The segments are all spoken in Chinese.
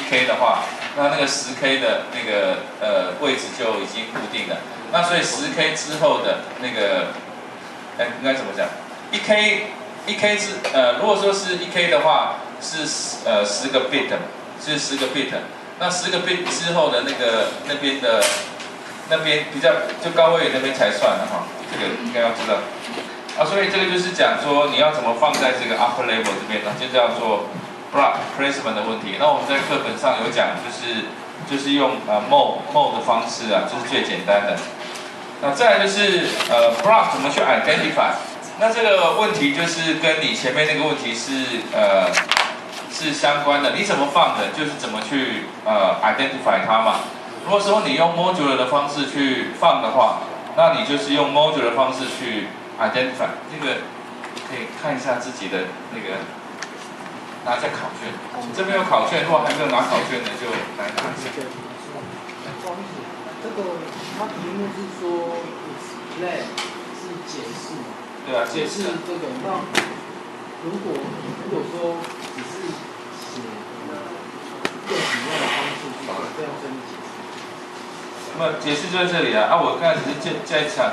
1K 的话，那个10K 的那个位置就已经固定了。那所以10K 之后的那个，应该怎么讲？1K 如果说是1K 的话，是10个 bit， 是10个 bit。那10个 bit 之后的那边比较就高位那边才算的哈，这个应该要知道。所以这个就是讲说你要怎么放在这个 upper level 这边呢，就叫做 block placement 的问题。那我们在课本上有讲，就是用mode 的方式啊，这是最简单的。那再来就是block 怎么去 identify？ 那这个问题就是跟你前面那个问题是相关的。你怎么放的，就是怎么去identify 它嘛。如果说你用 modular 的方式去放的话，那你就是用 modular 的方式去 identify。这个可以看一下自己的那个拿一下考卷。这边有考卷，如果还没有拿考卷的就来拿一下。不好意思，这个它题目是说 explain 是解释嘛？对啊，解释这个。那如果说只是写用什么样的方式去这样分解？那么解释就在这里啊！我刚才只是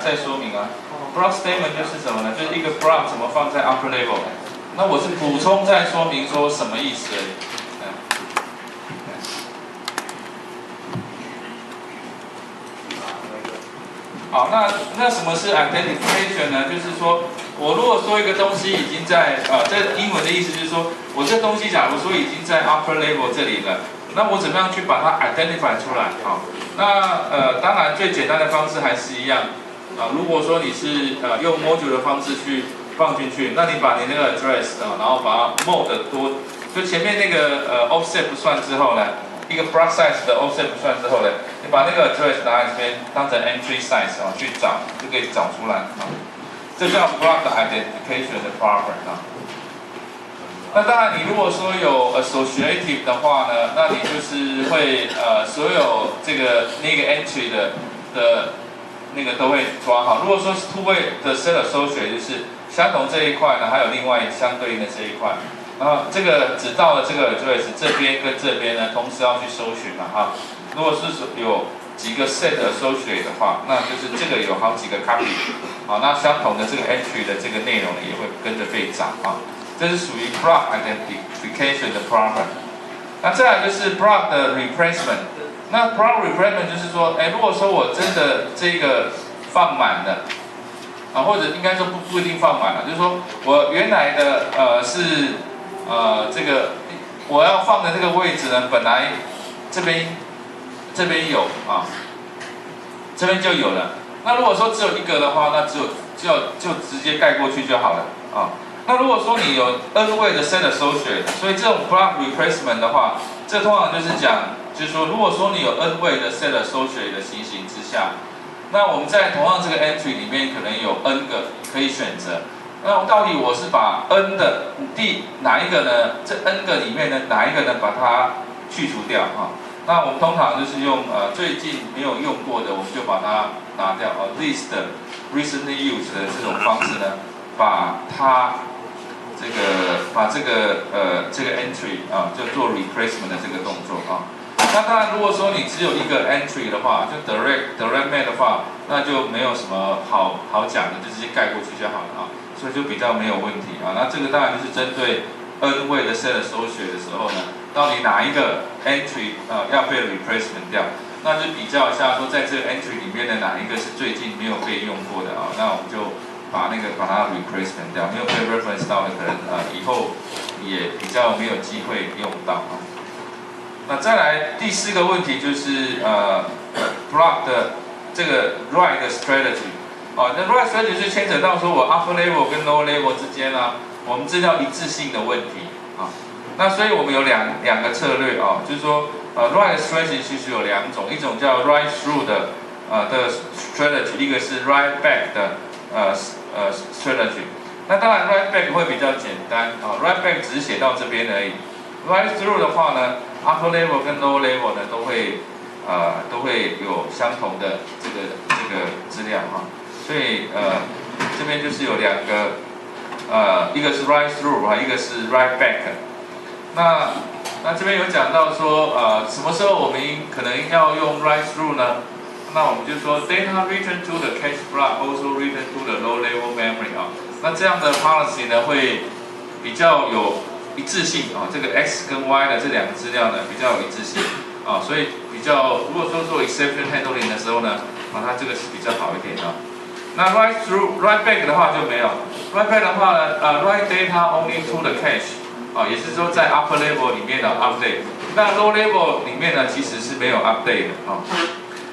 再说明啊。block statement 就是什么呢？就是一个 block 怎么放在 upper level。那我是补充再说明说什么意思而已。好，那什么是 identification 呢？就是说我如果说一个东西已经在这英文的意思就是说，我这东西假如说已经在 upper level 这里了，那我怎么样去把它 identify 出来？好，那当然最简单的方式还是一样如果说你是用 module 的方式去放进去，那你把你那个 address 然后把它 mode 多，就前面那个offset 不算之后呢，一个 block size 的 offset 不算之后呢，你把那个 address 拿来这边当成 entry size 去找，就可以找出来这叫 block identification 的 property 那当然，你如果说有 associative 的话呢，那你就是会所有这个那个 entry 的那个都会抓好。如果说是 two-way 的 set associate 就是相同这一块呢，还有另外相对应的这一块。然后这个只到了这个 address 这边跟这边呢，同时要去搜寻嘛哈。如果是有几个 set associate 的话，那就是这个有好几个 copy， 那相同的这个 entry 的这个内容也会跟着被找这是属于 block identification 的 problem。那再来就是 block 的 replacement。那 block replacement 就是说，如果说我真的这个放满了，或者应该说不一定放满了，就是说我原来的是这个我要放的这个位置呢，本来这边有这边就有了。那如果说只有一个的话，那就直接盖过去就好了那如果说你有 n 位的 set associate， 所以这种 block replacement 的话，这通常就是说，如果说你有 n 位的 set associate 的情形之下，那我们在同样这个 entry 里面可能有 n 个可以选择。那到底我是把 n 的哪一个呢？这 n 个里面的哪一个呢？把它去除掉那我们通常就是用最近没有用过的，我们就把它拿掉list recently used 的这种方式呢，把这个 entry 就做 replacement 的这个动作那当然，如果说你只有一个 entry 的话，就 direct map 的话，那就没有什么好讲的，就直接盖过去就好了所以就比较没有问题那这个当然就是针对 n 位的 set associate 的时候呢，到底哪一个 entry 要被 replacement 掉，那就比较一下说，在这个 entry 里面的哪一个是最近没有被用过的那我们就把它 replacement 掉，没有被 reference 到的，可能以后也比较没有机会用到那再来第4个问题就是block 的这个 write 的 strategy那 write strategy 是牵扯到说我 upper level 跟 lower level 之间我们资料一致性的问题那所以我们有两个策略就是说write strategy 其实有2种，一种叫 write through 的strategy， 一个是 write back 的strategy。那当然 write back 会比较简单write back 只是写到这边而已。write through 的话呢 ，upper level 跟 lower level 呢都会有相同的这个资料所以这边就是有2个一个是 write through一个是 write back。那那这边有讲到说，什么时候我们可能要用 write through 呢？那我们就说 data written to the cache block also written to the low level memory 啊。那这样的 policy 呢会比较有一致性啊，这个 x 跟 y 的这两个资料呢比较有一致性啊，所以比较如果说做 exception handling 的时候呢，它这个是比较好一点啊。那 write back 的话就没有 ，write back 的话呢，write data only to the cache。也是说在 upper level 里面的 update， 那 low level 里面呢其实是没有 update 的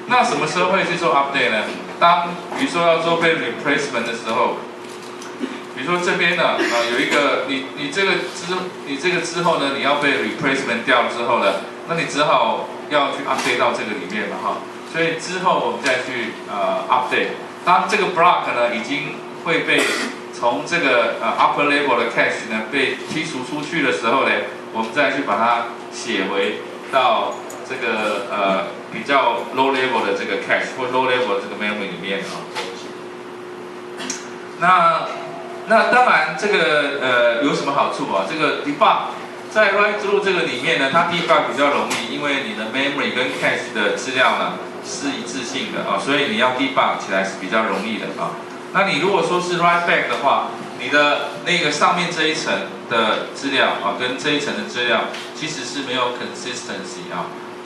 那什么时候会去做 update 呢？当比如说要做被 replacement 的时候，比如说这边呢有一个你这个之后呢你要被 replacement 掉之后呢，那你只好要去 update 到这个里面嘛所以之后我们再去update， 当这个 block 呢已经会被从这个upper level 的 cache 呢被剔除出去的时候呢，我们再去把它写回到这个比较 low level 的这个 cache 或 low level 的这个 memory 里面那当然这个有什么好处这个 debug 在 write through 这个里面呢，它 debug 比较容易，因为你的 memory 跟 cache 的资料呢是一致性的所以你要 debug 起来是比较容易的那你如果说是 write back 的话，你的那个上面这一层的资料跟这一层的资料其实是没有 consistency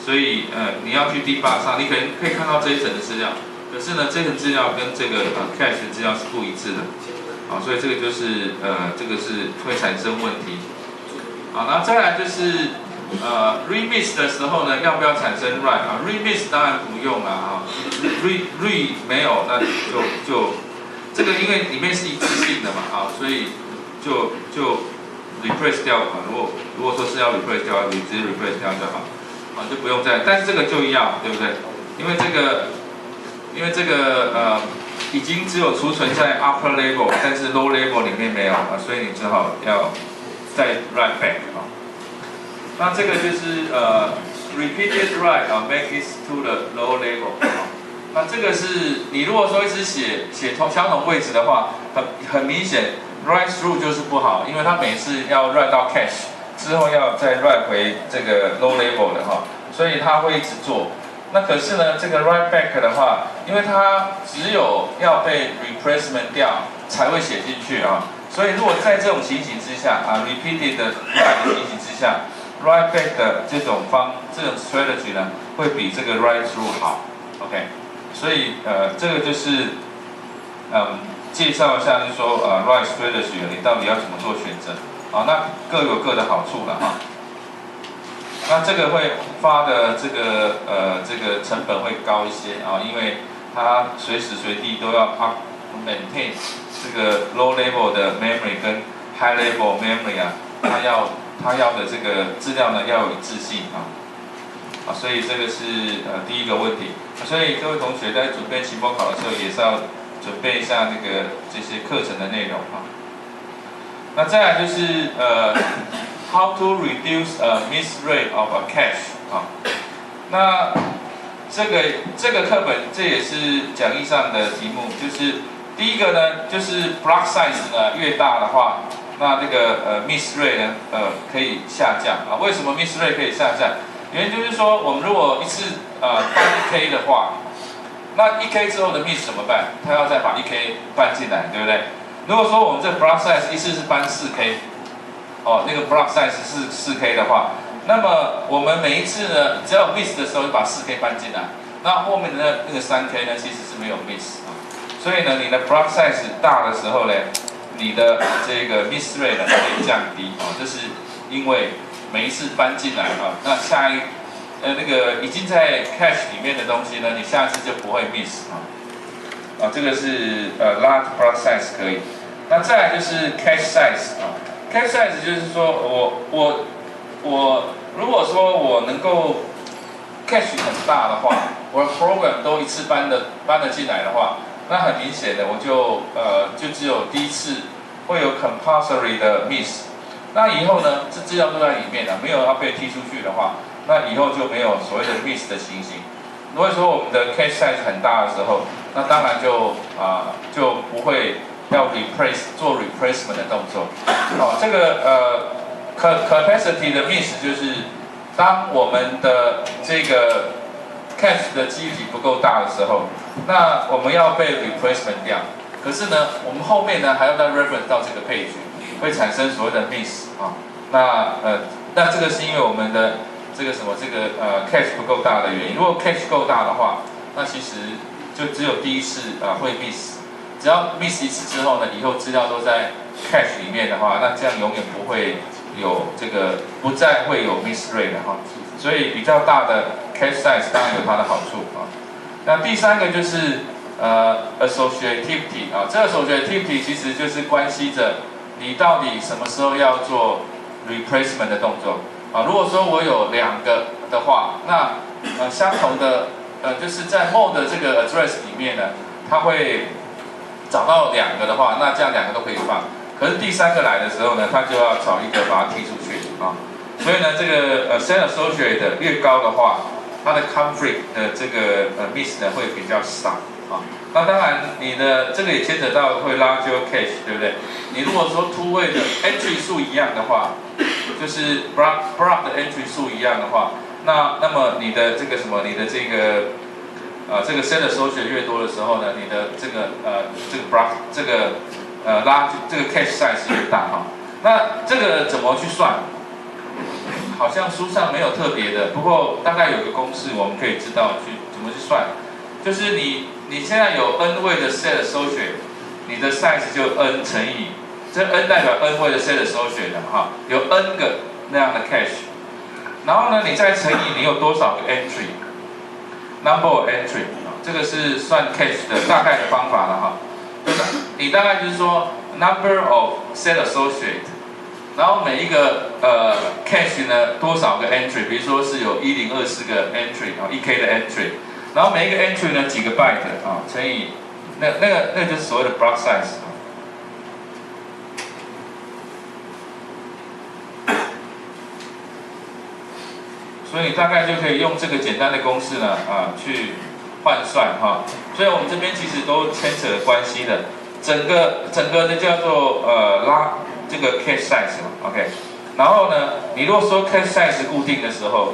所以你要去 debug 上，你可能可以看到这一层的资料，可是呢这层资料跟这个cache 的资料是不一致的所以这个就是这个是会产生问题那再来就是remix 的时候呢，要不要产生 write remix 当然不用了re 没有，那就这个因为里面是一致性的嘛所以就 replace 掉如果说是要 replace 掉，你直接 replace 掉就好就不用再，但是这个就要对不对？因为这个已经只有储存在 upper level， 但是 low level 里面没有所以你只好要再 write back那这个就是repeated write make it to the low level那这个是你如果说一直写相同位置的话，很明显 write through 就是不好，因为它每次要 write 到 cache 之后要再 write 回这个 low level 的所以它会一直做。那可是呢，这个 write back 的话，因为它只有要被 replacement 掉才会写进去所以如果在这种情形之下repeated write 的情形之下 ，write back 的这种strategy 呢，会比这个 write through 好。OK。所以这个就是介绍一下，就是说write strategy 你到底要怎么做选择那各有各的好处了那这个会发的这个成本会高一些因为它随时随地都要maintain 这个 low level 的 memory 跟 high level memory 它要的这个资料呢要有一致性所以这个是第一个问题。所以各位同学在准备期末考的时候，也是要准备一下这些课程的内容那再来就是how to reduce miss rate of a cache 那这个课本这也是讲义上的题目，就是第一个呢，就是 block size 呢越大的话，那这个miss rate 呢可以下降为什么 miss rate 可以下降？原因就是说，我们如果一次搬1K 的话，那1K 之后的 miss 怎么办？他要再把1K 搬进来，对不对？如果说我们这 block size 一次是搬4K， 那个 block size 是4K 的话，那么我们每一次呢，只要有 miss 的时候就把4K 搬进来，那后面的那个3K 呢其实是没有 miss 所以呢，你的 block size 大的时候呢，你的这个 miss rate 呢可以降低这是因为每一次搬进来那那个已经在 cache 里面的东西呢，你下次就不会 miss 这个是large block size 可以。那再来就是 cache size cache size 就是说我如果说我能够 cache 很大的话，我的 program 都一次搬得进来的话，那很明显的我就只有第一次会有 compulsory 的 miss。那以后呢，这资料都在里面了，没有要被踢出去的话，那以后就没有所谓的 miss 的情形。如果说我们的 cache size 很大的时候，那当然就不会要做 replacement 的动作。这个capacity 的 miss 就是当我们的这个 cache 的记忆体不够大的时候，那我们要被 replacement 掉。可是呢，我们后面呢还要再 reference 到这个配置，会产生所谓的 miss 啊。那这个是因为我们的这个cache 不够大的原因。如果 cache 够大的话，那其实就只有第一次会 miss。只要 miss 一次之后呢，以后资料都在 cache 里面的话，那这样永远不会有不再会有 miss rate 的哈。所以比较大的 cache size 当然有它的好处啊。那第三个就是associativity 啊，这个 associativity 其实就是关系着你到底什么时候要做 replacement 的动作啊。如果说我有2个的话，那相同的就是在 mode 的这个 address 里面呢，它会找到2个的话，那这样2个都可以放。可是第3个来的时候呢，它就要找一个把它踢出去啊。所以呢，这个set associate 越高的话，它的 conflict 的这个miss 呢会比较少啊。那当然，你的这个也牵扯到会拉 cache， 对不对？你如果说突位的 entry 数一样的话，就是 block 的 entry 数一样的话，那么你的这个set associate 越多的时候呢，你的这个 block 拉这个 cache size 越大哈。那这个怎么去算？好像书上没有特别的，不过大概有个公式我们可以知道怎么去算，就是你现在有 n 位的 set associate， 你的 size 就 n 乘以这 n 代表 n 位的 set associate 哈，有 n 个那样的 cache， 然后呢你再乘以你有多少个 entry，number of entry， 这个是算 cache 的大概的方法了哈。你大概就是说 number of set associate。然后每一个cache 呢多少个 entry， 比如说是有1024个 entry 啊，1K 的 entry， 然后每一个 entry 呢几个 byte 啊，乘以那个就是所谓的 block size。所以你大概就可以用这个简单的公式呢去换算哈。所以我们这边其实都牵扯了关系的，整个的叫做拉。这个 cache size 嘛 ，OK， 然后呢，你如果说 cache size 固定的时候，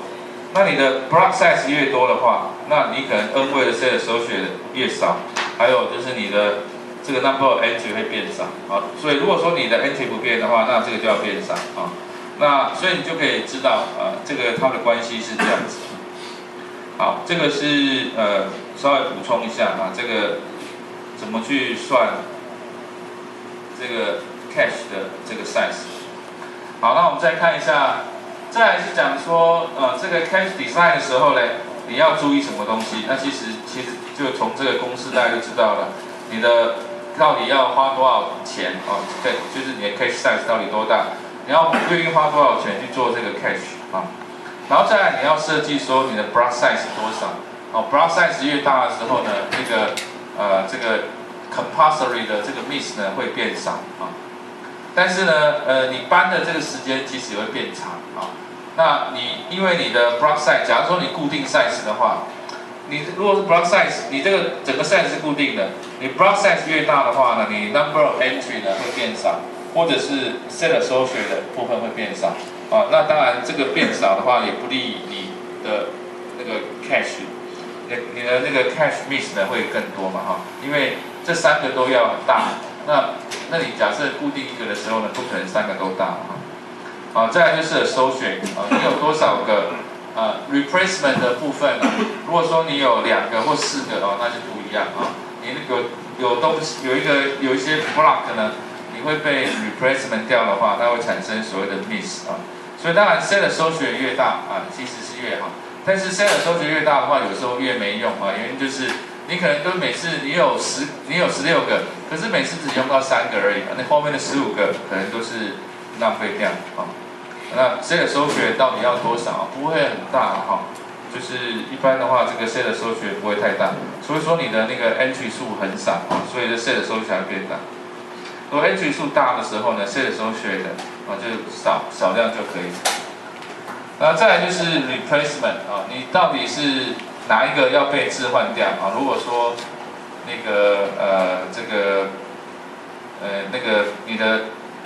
那你的 block size 越多的话，那你可能 n 位的 set associate 越少，还有就是你的这个 number of entry 会变少啊。所以如果说你的 entry 不变的话，那这个就要变少啊。那所以你就可以知道这个它的关系是这样子。好，这个是稍微补充一下这个怎么去算这个 cache 的这个 size。好，那我们再看一下，再来是讲说，这个 cache design 的时候呢，你要注意什么东西？那其实就从这个公式大家就知道了，你的到底要花多少钱对，就是你的 cache size 到底多大，你要愿意花多少钱去做这个 cache 然后再来你要设计说你的 block size 多少block size 越大的时候呢，这个 compulsory 的这个 miss 呢会变少但是呢，你搬的这个时间其实也会变长那因为你的 block size， 假如说你固定 size 的话，你如果是 block size， 你这个整个 size 是固定的，你 block size 越大的话呢，你 number of entry 呢会变少，或者是 set associate 的部分会变少那当然这个变少的话也不利你的那个 cache， 你的那个 cache miss 呢会更多嘛因为这3个都要很大。那你假设固定1个的时候呢，不可能3个都大再来就是 associate 你有多少个replacement 的部分如果说你有2个或4个那就不一样你有东西有一些 block 呢，你会被 replacement 掉的话，它会产生所谓的 miss 所以当然 set associate 越大其实是越好，但是 set associate 越大的话，有时候越没用原因就是你可能都每次你有16个，可是每次只用到3个而已那后面的15个可能都是浪费掉那 set associate 到底要多少？不会很大就是一般的话，这个 set associate 不会太大，所以说你的那个 entry 数很少所以这 set associate 会变大。如果 entry 数大的时候呢 ，set associate 就少量就可以。那再来就是 replacement 你到底是哪一个要被置换掉如果说那个你的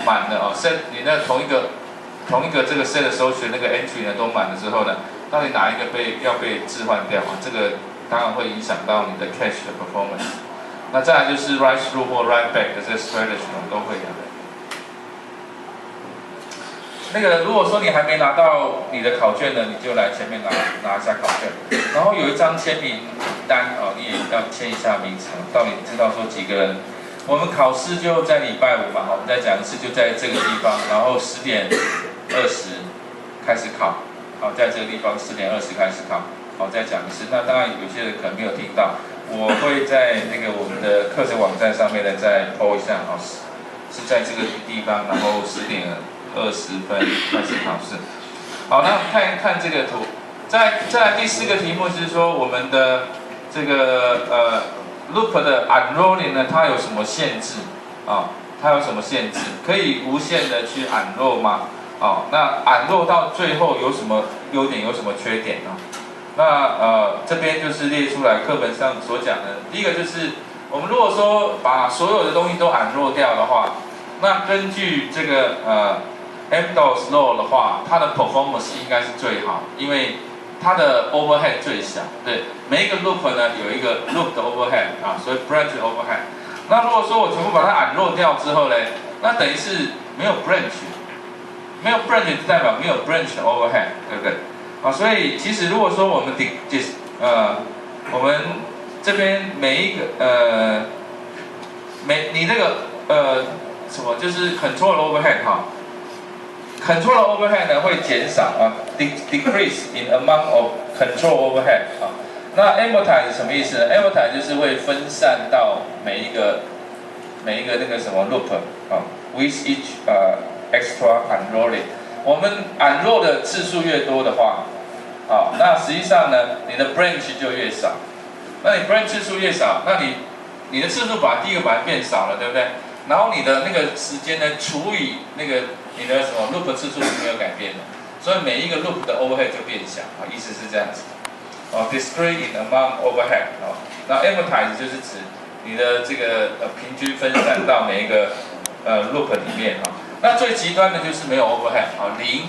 满的set 你那同一个同一个这个 set 的搜寻那个 entry 呢都满了之后呢，到底哪一个要被置换掉啊？这个当然会影响到你的 cache 的 performance。那再来就是 write through 或 write back 的这个 strategy 我们都会讲。那个如果说你还没拿到你的考卷呢，你就来前面拿一下考卷，然后有一张签名单哦，你也要签一下名字，到底知道说几个人。我们考试就在礼拜五嘛，我们再讲一次，就在这个地方，然后10:20开始考，好，在这个地方10:20开始考，好，再讲一次。那当然有些人可能没有听到，我会在那个我们的课程网站上面呢再 po 一下，好，是在这个地方，然后10:20开始考试。好，那看一看这个图，再来第4个题目是说我们的这个loop 的 unrolling 呢，它有什么限制啊？它有什么限制？可以无限的去 unroll 吗？哦，那 unroll 到最后有什么优点，有什么缺点呢？那这边就是列出来课本上所讲的。第一个就是我们如果说把所有的东西都 unroll 掉的话，那根据这个MDOS law 的话，它的 performance 应该是最好，因为它的 overhead 最小，对，每一个 loop 呢有一个 loop 的 overhead 啊，所以 branch overhead。那如果说我全部把它 unroll 掉之后呢，那等于是没有 branch， 没有 branch 代表没有 branch 的 overhead， 对不对？啊，所以其实如果说我们我们这边每一个你那个什么就是 control overhead 哈。Control overhead 呢会减少啊 ，decrease in amount of control overhead 啊。那 amortize 什么意思呢 ？amortize 就是会分散到每一个那个什么 loop 啊 ，with each extra unrolling。我们 unroll 的次数越多的话，啊，那实际上呢，你的 branch 就越少。那你 branch 次数越少，那你的次数第一个变少了，对不对？然后你的那个时间呢除以那个你的什么 loop 次数是没有改变的，所以每一个 loop 的 overhead 就变小啊，意思是这样子。discrete in amount overhead 那 amortize 就是指你的这个平均分散到每一个loop 里面那最极端的就是没有 overhead 零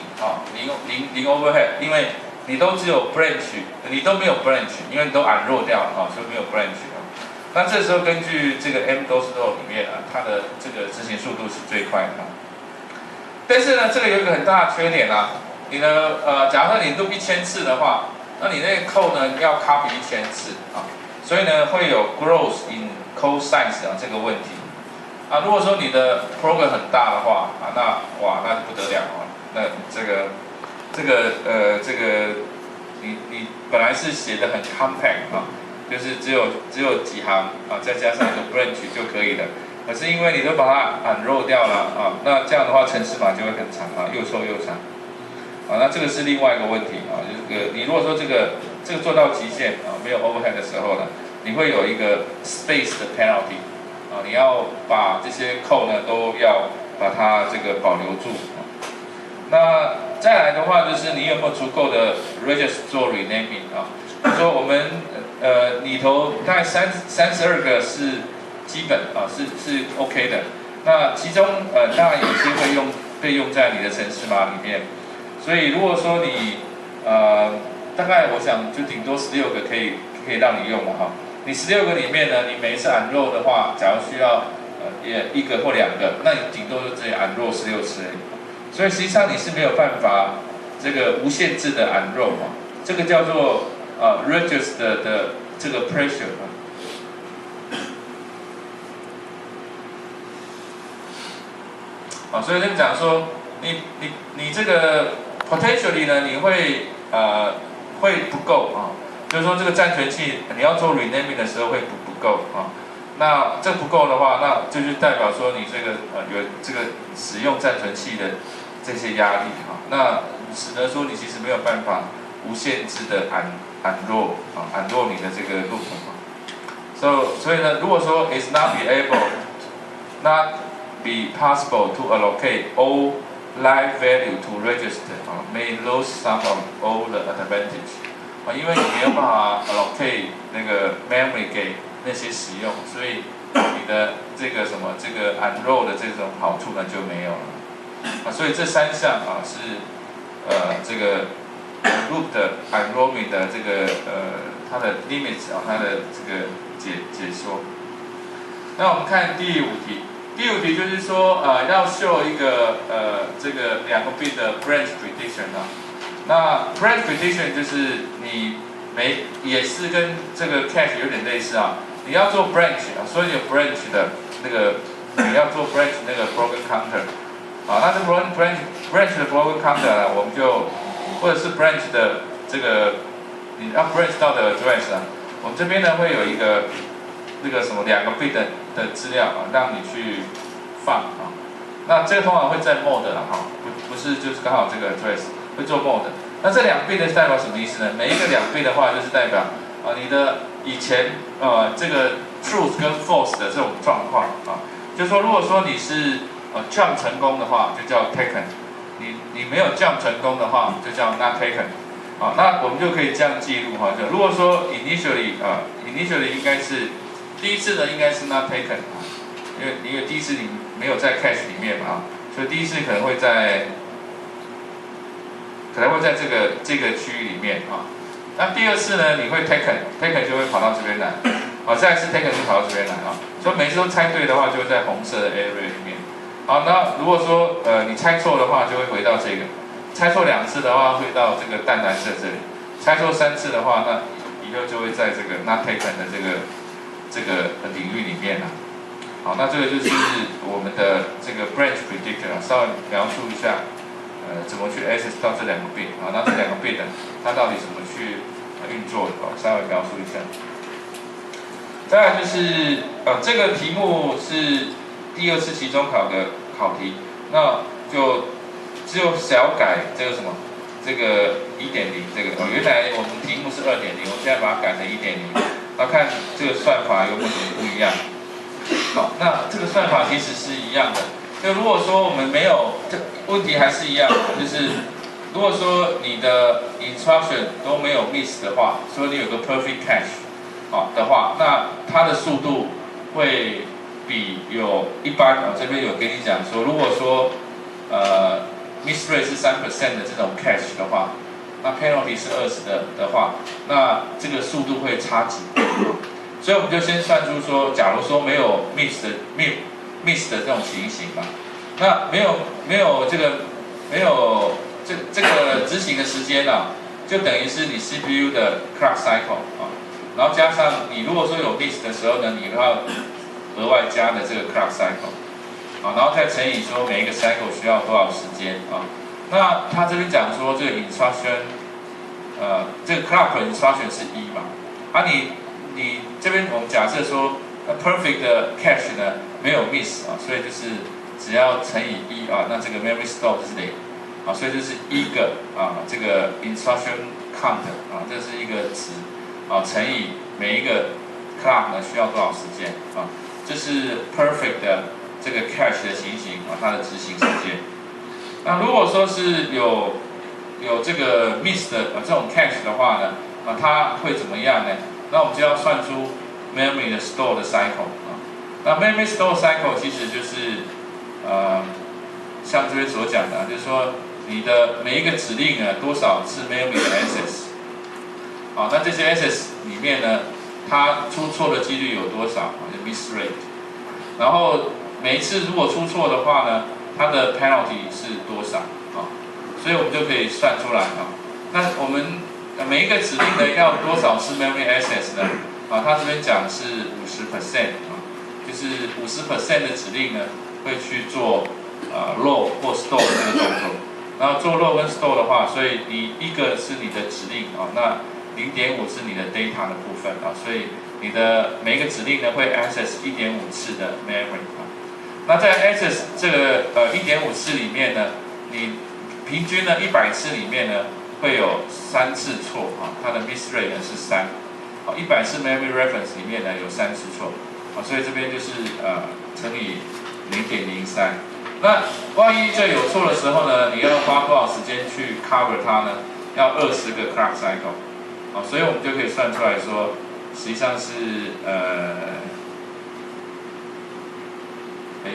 overhead， 因为你都只有 branch， 你都没有 branch， 因为你都 unroll 掉了所以没有 branch。那这时候根据这个 MDOS law 里面它的这个执行速度是最快的但是呢，这个有一个很大的缺点你的假如说你录1000次的话，那你那个 code 呢要 copy 1000次所以呢会有 growth in code size 这个问题如果说你的 program 很大的话那就不得了那这个你本来是写的很 compact就是只有几行再加上一个 branch 就可以了。可是因为你都把它 unroll 掉了那这样的话程式码就会很长又臭又长那这个是另外一个问题就是你如果说这个做到极限没有 overhead 的时候呢，你会有一个 space 的 penalty 你要把这些 code 呢都要把它这个保留住那再来的话就是你有没有足够的 register 做 renaming 说我们里头大概32个是基本是 OK 的，那其中当然有些被用在你的程式码里面，所以如果说你大概我想就顶多16个可以让你用了你16个里面呢，你每一次 unroll 的话，假如需要1个或2个，那你顶多就只有 unroll 16次而已，所以实际上你是没有办法这个无限制的 unroll 这个叫做register 的这个 pressure所以就讲说你这个 potentially 呢，你会不够就是说这个暂存器你要做 renaming 的时候会不够那这不够的话，那就是代表说你这个有这个使用暂存器的这些压力那使得说你其实没有办法无限制的unroll 你的这个 loop所以呢，如果说 is not be possible to allocate all live value to register may lose some of all the advantage因为你没有办法 allocate 那个 memory 给那些使用，所以你的这个unroll 的这种好处呢就没有了。所以这3项是这个 loop 的 enrollment 的这个它的 limits 它的这个解说。那我们看第5题，第5题就是说要 show 一个这个2个 bit 的 branch prediction 那 branch prediction 就是你也是跟这个 cache 有点类似你要做 branch 所以有 branch 的那个你要做 branch 那个 broken counter 那这 branch 的 broken counter 我们就或者是 branch 的这个你要 branch 到的 address 我们这边呢会有一个那个什么2个 bit 的资料让你去放那这个通常会在 mode 不是就是刚好这个 address 会做 mode。那这2 bit 代表什么意思呢？每一个2 bit 的话就是代表你的以前这个 truth 跟 false 的这种状况就是说如果说你是jump 成功的话就叫 taken， 你没有 jump 成功的话就叫 not taken。那我们就可以这样记录就如果说 initially 应该是第一次呢应该是 not taken 因为第一次你没有在 cache 里面嘛所以第一次可能会在这个区域里面那第2次呢你会 taken 就会跑到这边来再一次 taken 就跑到这边来所以每次都猜对的话就会在红色的 area 里面那如果说你猜错的话就会回到这个，猜错2次的话会到这个淡蓝色这里，猜错3次的话那以后就会在这个 not taken 的这个领域里面好，那这个就是我们的这个 branch predictor 稍微描述一下怎么去 access 到这2个 bit 那这2个 bit 它到底怎么去运作的稍微描述一下。再来就是这个题目是第2次期中考的考题，那就只有小改这个什么这个 1.0 这个原来我们题目是 2.0， 我现在把它改成 1.0， 那看这个算法有没有什么不一样。好，那这个算法其实是一样的。就如果说我们没有，这问题还是一样，就是如果说你的 instruction 都没有 miss 的话，所以你有个 perfect cache 的话，那它的速度会比有一般这边有跟你讲说，如果说miss rate 是3% 的这种 cache 的话，那 penalty 是20的话，那这个速度会差几倍。所以我们就先算出说，假如说没有 miss 的这种情形那没有这个执行的时间就等于是你 CPU 的 clock cycle 然后加上你如果说有 miss 的时候呢，你要额外加的这个 clock cycle 然后再乘以说每一个 cycle 需要多少时间那他这边讲说这个 instruction 这个 clock instruction 是1嘛你这边我们假设说 perfect 的 cache 呢没有 miss 所以就是只要乘以1那这个 memory store 是0所以就是1个这个 instruction count 这是一个值乘以每一个 clock 呢需要多少时间这是 perfect 的这个 cache 的情形它的执行时间。那如果说是有这个 miss 的这种 cache 的话呢它会怎么样呢？那我们就要算出 memory 的 store 的 cycle 那 memory store cycle 其实就是像这边所讲的就是说你的每一个指令呢多少是 memory 的 access 那这些 access 里面呢它出错的几率有多少就 miss rate 然后每一次如果出错的话呢它的 penalty 是多少所以我们就可以算出来那我们每一个指令呢要多少次 memory access 呢它这边讲是50% 就是50% 的指令呢会去做load 或 store 这个动作，然后做 load 跟 store 的话，所以你一个是你的指令那0.5是你的 data 的部分所以你的每一个指令呢会 access 1.5次的 memory 那在 access 这个1.5次里面呢，你平均呢100次里面呢会有3次错它的 miss rate 呢是3100次 memory reference 里面呢有3次错所以这边就是乘以0.03。那万一这有错的时候呢，你要花多少时间去 cover 它呢？要20个 clock cycle 所以我们就可以算出来说，实际上是这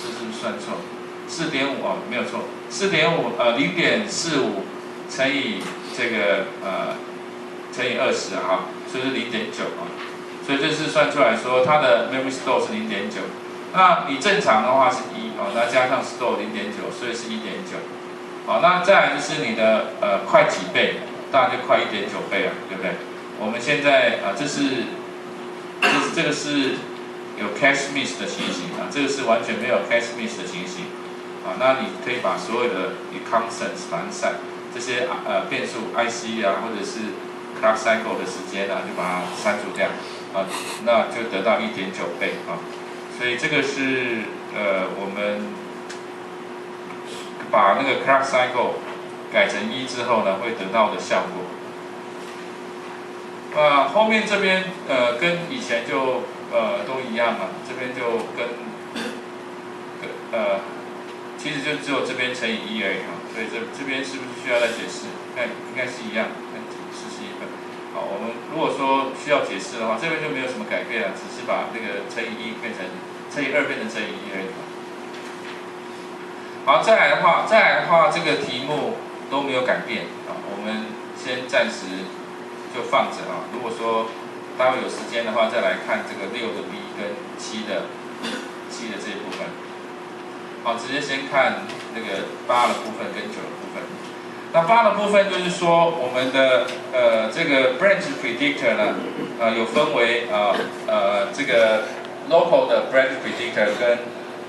是不是算错？ 4.5哦，没有错，4.50.45乘以这个乘以20啊，所以是0.9啊，所以这是算出来说它的 memory store 是0.9，那你正常的话是1啊，那加上 store 0.9，所以是1.9，好，那再来就是你的快几倍，当然就快1.9倍了，对不对？我们现在这个是有 cache miss 的情形啊，这个是完全没有 cache miss 的情形啊。那你可以把所有的 constants 反散这些变数 IC 啊，或者是 clock cycle 的时间啊，就把它删除掉啊，那就得到1.9倍啊。所以这个是我们把那个 clock cycle 改成1之后呢，会得到的效果。后面这边跟以前就都一样嘛，这边就其实就只有这边乘以1而已啊，所以这边是不是需要再解释？应该是一样，实习1分。好，我们如果说需要解释的话，这边就没有什么改变了，只是把这个乘以1变成乘以2变成乘以1而已。好，再来的话，这个题目都没有改变啊，我们先暂时就放着啊。如果说待会有时间的话，再来看这个6的 B 跟7的这一部分。好，直接先看那个8的部分跟9的部分。那8的部分就是说，我们的这个 branch predictor 呢，有分为这个 local 的 branch predictor 跟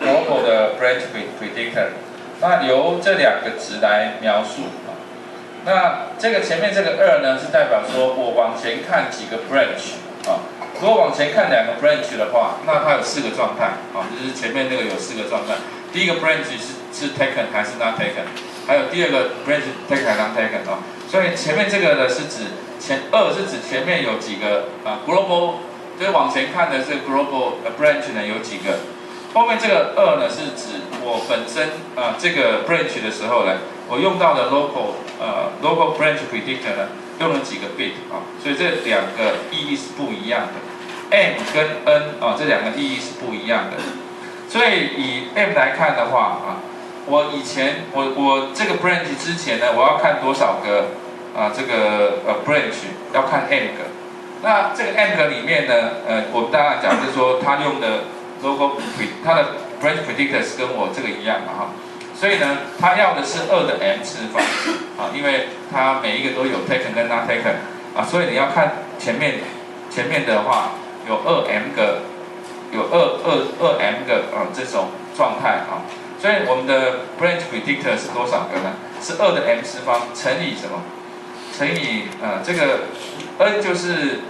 global 的 branch predictor。那由这2个值来描述啊。那这个前面这个2呢，是代表说我往前看几个 branch 啊。如果往前看2个 branch 的话，那它有4个状态啊，就是前面那个有4个状态。第一个 branch 是 taken 还是 not taken， 还有第2个 branch taken 还是 not taken 啊。所以前面这个呢是指2是指前面有几个global， 就是往前看的这个 global branch 呢有几个。后面这个2呢是指我本身这个 branch 的时候呢，我用到的 local branch predictor 呢用了几个 bit 啊，所以这2个意义是不一样的。M 跟 N 啊这2个意义是不一样的。所以以 M 来看的话啊，我以前我这个 branch 之前呢，我要看多少个这个branch 要看 M 个。那这个 M 个里面呢，我们当然讲是说它用的它的 branch predictor 是跟我这个一样嘛哈，所以呢，它要的是2的 m 次方啊，因为它每一个都有 taken 跟 not taken 啊，所以你要看前面的话有2m 个，有2m 个这种状态啊，所以我们的 branch predictor 是多少个呢？是2的 m 次方乘以什么？乘以这个 n 就是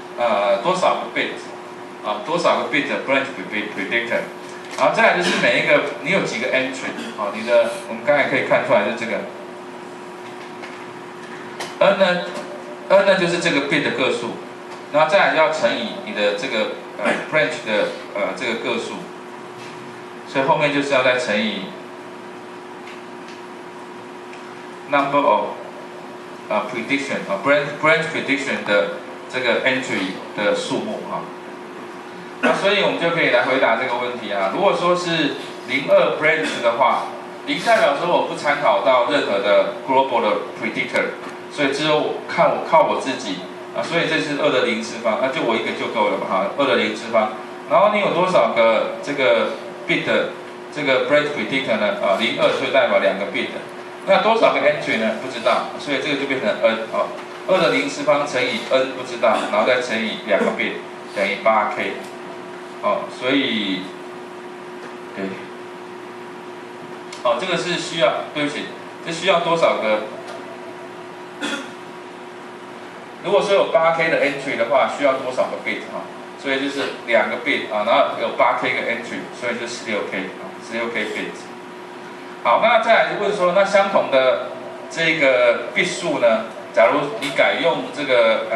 多少个 bit。多少个 bit 的 branch predictor， 然后再来就是每一个你有几个 entry， 你的我们刚才可以看出来是这个 n 呢就是这个 bit 的个数，然后再来就要乘以你的这个branch 的这个个数，所以后面就是要再乘以 number of prediction branch prediction 的这个 entry 的数目那所以我们就可以来回答这个问题啊。如果说是02 branch 的话，0代表说我不参考到任何的 global 的 predictor， 所以只有靠我自己啊。所以这是2的0次方，就我一个就够了嘛哈，2的0次方。然后你有多少个这个 bit 的这个 branch predictor 呢？02所以代表2个 bit。那多少个 entry 呢？不知道，所以这个就变成 n 2的0次方乘以 n 不知道，然后再乘以2个 bit 等于 8k。所以，对，这个是需要，对不起，这需要多少个？如果说有 8k 的 entry 的话，需要多少个 bit 所以就是2个 bit 然后有 8k 个 entry， 所以就 16k 16k bit。好，那再来就问说，那相同的这个 bit 数呢？假如你改用这个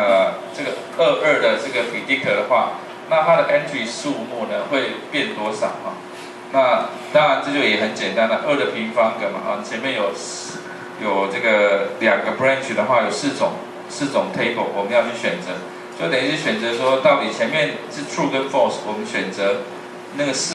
22的这个 predictor 的话。那它的 entry 数目呢会变多少那当然这就也很简单了，2的平方个嘛前面有这个2个 branch 的话有4种 table， 我们要去选择，就等于是选择说到底前面是 true 跟 false， 我们选择那个4